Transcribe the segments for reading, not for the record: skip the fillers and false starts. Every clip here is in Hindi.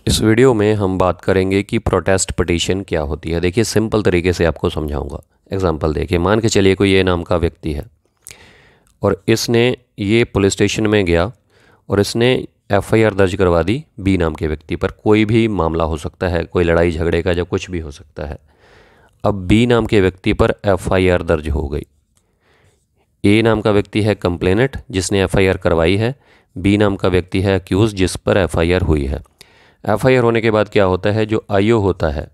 इस वीडियो में हम बात करेंगे कि प्रोटेस्ट पिटीशन क्या होती है। देखिए सिंपल तरीके से आपको समझाऊंगा। एग्जांपल देखिए, मान के चलिए कोई ए नाम का व्यक्ति है और इसने ये पुलिस स्टेशन में गया और इसने एफआईआर दर्ज करवा दी बी नाम के व्यक्ति पर। कोई भी मामला हो सकता है, कोई लड़ाई झगड़े का, जब कुछ भी हो सकता है। अब बी नाम के व्यक्ति पर एफआईआर दर्ज हो गई। ए नाम का व्यक्ति है कंप्लेनेंट जिसने एफआईआर करवाई है, बी नाम का व्यक्ति है अक्यूज जिस पर एफआईआर हुई है। एफआईआर होने के बाद क्या होता है, जो आईओ होता है,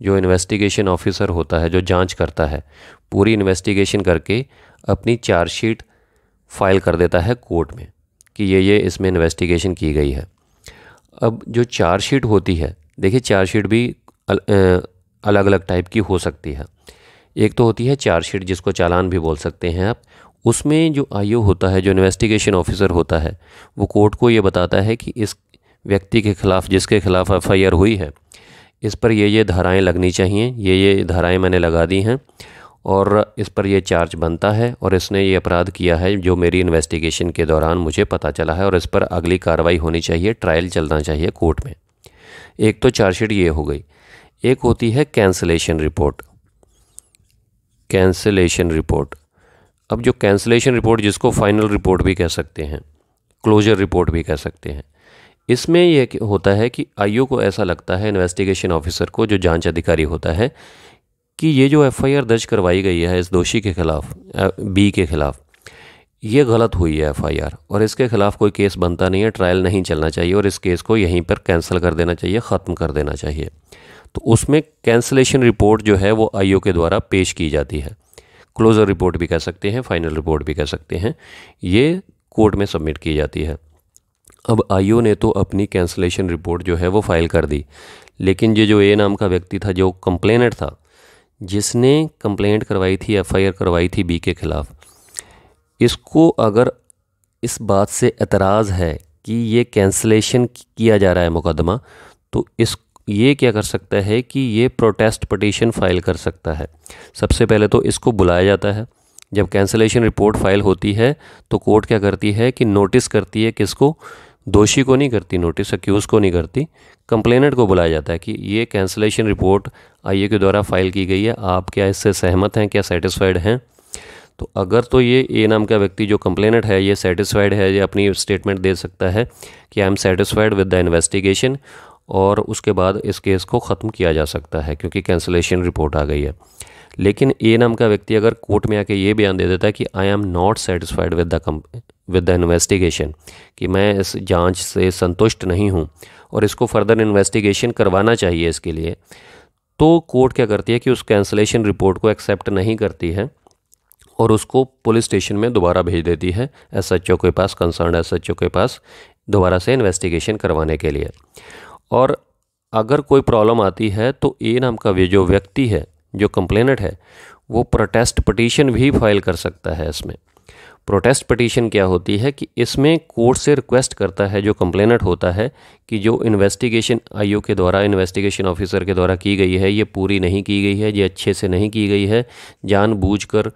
जो इन्वेस्टिगेशन ऑफिसर होता है, जो जांच करता है, पूरी इन्वेस्टिगेशन करके अपनी चार्जशीट फाइल कर देता है कोर्ट में कि ये इसमें इन्वेस्टिगेशन की गई है। अब जो चार्जशीट होती है, देखिए चार्जशीट भी अलग अलग टाइप की हो सकती है। एक तो होती है चार्जशीट जिसको चालान भी बोल सकते हैं आप। उसमें जो आईओ होता है, जो इन्वेस्टिगेशन ऑफिसर होता है, वो कोर्ट को ये बताता है कि इस व्यक्ति के खिलाफ, जिसके खिलाफ एफआईआर हुई है, इस पर ये धाराएं लगनी चाहिए, ये धाराएं मैंने लगा दी हैं और इस पर ये चार्ज बनता है और इसने ये अपराध किया है जो मेरी इन्वेस्टिगेशन के दौरान मुझे पता चला है और इस पर अगली कार्रवाई होनी चाहिए, ट्रायल चलना चाहिए कोर्ट में। एक तो चार्जशीट ये हो गई। एक होती है कैंसलेशन रिपोर्ट। कैंसलेशन रिपोर्ट, अब जो कैंसलेशन रिपोर्ट, जिसको फाइनल रिपोर्ट भी कह सकते हैं, क्लोजर रिपोर्ट भी कह सकते हैं, इसमें यह होता है कि आईओ को ऐसा लगता है, इन्वेस्टिगेशन ऑफिसर को, जो जांच अधिकारी होता है, कि ये जो एफआईआर दर्ज करवाई गई है इस दोषी के खिलाफ, बी के खिलाफ, ये गलत हुई है एफआईआर और इसके खिलाफ कोई केस बनता नहीं है, ट्रायल नहीं चलना चाहिए और इस केस को यहीं पर कैंसिल कर देना चाहिए, ख़त्म कर देना चाहिए। तो उसमें कैंसलेशन रिपोर्ट जो है वो आईओ के द्वारा पेश की जाती है। क्लोजर रिपोर्ट भी कह सकते हैं, फाइनल रिपोर्ट भी कह सकते हैं। ये कोर्ट में सबमिट की जाती है। अब आईओ ने तो अपनी कैंसलेशन रिपोर्ट जो है वो फाइल कर दी, लेकिन ये जो ए नाम का व्यक्ति था, जो कंप्लेनेंट था, जिसने कंप्लेंट करवाई थी, एफआईआर करवाई थी बी के खिलाफ, इसको अगर इस बात से एतराज़ है कि ये कैंसलेशन किया जा रहा है मुकदमा, तो ये क्या कर सकता है कि ये प्रोटेस्ट पिटीशन फाइल कर सकता है। सबसे पहले तो इसको बुलाया जाता है। जब कैंसलेशन रिपोर्ट फाइल होती है तो कोर्ट क्या करती है कि नोटिस करती है, किसको? दोषी को नहीं करती नोटिस, अक्यूज़ को नहीं करती, कंप्लेनेंट को बुलाया जाता है कि ये कैंसलेशन रिपोर्ट आईए के द्वारा फाइल की गई है, आप क्या इससे सहमत हैं, क्या सेटिस्फाइड हैं? तो अगर तो ये ए नाम का व्यक्ति जो कंप्लेनेंट है ये सेटिस्फाइड है, ये अपनी स्टेटमेंट दे सकता है कि I am satisfied with the investigation, और उसके बाद इस केस को ख़त्म किया जा सकता है क्योंकि कैंसलेशन रिपोर्ट आ गई है। लेकिन ए नाम का व्यक्ति अगर कोर्ट में आके ये बयान दे देता है कि I am not satisfied with the investigation, कि मैं इस जांच से संतुष्ट नहीं हूं और इसको फर्दर इन्वेस्टिगेशन करवाना चाहिए इसके लिए, तो कोर्ट क्या करती है कि उस कैंसलेशन रिपोर्ट को एक्सेप्ट नहीं करती है और उसको पुलिस स्टेशन में दोबारा भेज देती है एसएचओ के पास, कंसर्न एसएचओ के पास, दोबारा से इन्वेस्टिगेशन करवाने के लिए। और अगर कोई प्रॉब्लम आती है तो ए नाम का जो व्यक्ति है, जो कंप्लेनेंट है, वो प्रोटेस्ट पिटीशन भी फाइल कर सकता है। इसमें प्रोटेस्ट पिटीशन क्या होती है कि इसमें कोर्ट से रिक्वेस्ट करता है जो कंप्लेनेंट होता है कि जो इन्वेस्टिगेशन आईओ के द्वारा, इन्वेस्टिगेशन ऑफिसर के द्वारा की गई है, ये पूरी नहीं की गई है, ये अच्छे से नहीं की गई है, जानबूझकर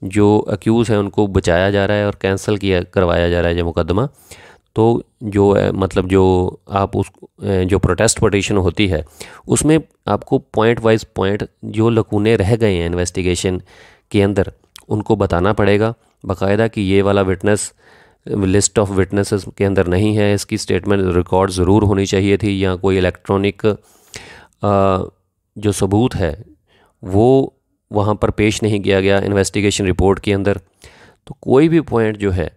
जो अक्यूज़ है उनको बचाया जा रहा है और कैंसिल करवाया जा रहा है जो मुकदमा। तो जो मतलब जो आप उस जो प्रोटेस्ट पिटीशन होती है उसमें आपको पॉइंट वाइज पॉइंट जो लकूने रह गए हैं इन्वेस्टिगेशन के अंदर, उनको बताना पड़ेगा बाकायदा कि ये वाला विटनेस लिस्ट ऑफ विटनेसेस के अंदर नहीं है, इसकी स्टेटमेंट रिकॉर्ड ज़रूर होनी चाहिए थी, या कोई इलेक्ट्रॉनिक जो सबूत है वो वहाँ पर पेश नहीं किया गया इन्वेस्टिगेशन रिपोर्ट के अंदर। तो कोई भी पॉइंट जो है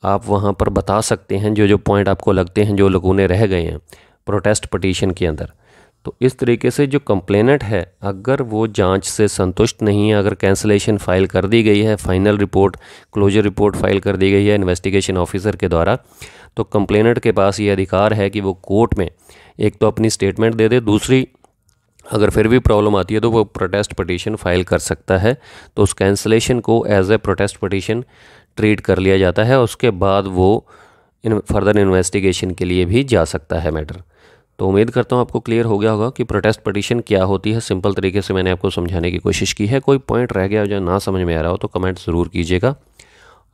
आप वहाँ पर बता सकते हैं, जो पॉइंट आपको लगते हैं जो लकूने रह गए हैं प्रोटेस्ट पिटीशन के अंदर। तो इस तरीके से जो कंप्लेनेंट है, अगर वो जांच से संतुष्ट नहीं है, अगर कैंसलेशन फाइल कर दी गई है, final report, closure report file कर दी गई है इन्वेस्टिगेशन ऑफिसर के द्वारा, तो कंप्लेनेंट के पास ये अधिकार है कि वो कोर्ट में एक तो अपनी स्टेटमेंट दे दे, दूसरी अगर फिर भी प्रॉब्लम आती है तो वो प्रोटेस्ट पिटीशन फाइल कर सकता है। तो उस कैंसलेशन को as a protest petition treat कर लिया जाता है, उसके बाद वो फर्दर इन्वेस्टिगेशन के लिए भी जा सकता है मैटर। तो उम्मीद करता हूँ आपको क्लियर हो गया होगा कि प्रोटेस्ट पिटीशन क्या होती है। सिंपल तरीके से मैंने आपको समझाने की कोशिश की है। कोई पॉइंट रह गया जो ना समझ में आ रहा हो तो कमेंट ज़रूर कीजिएगा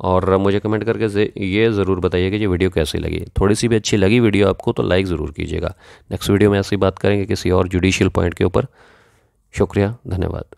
और मुझे कमेंट करके ये ज़रूर बताइए कि ये वीडियो कैसी लगी। थोड़ी सी भी अच्छी लगी वीडियो आपको तो लाइक ज़रूर कीजिएगा। नेक्स्ट वीडियो में ऐसी बात करेंगे किसी और जुडिशियल पॉइंट के ऊपर। शुक्रिया, धन्यवाद।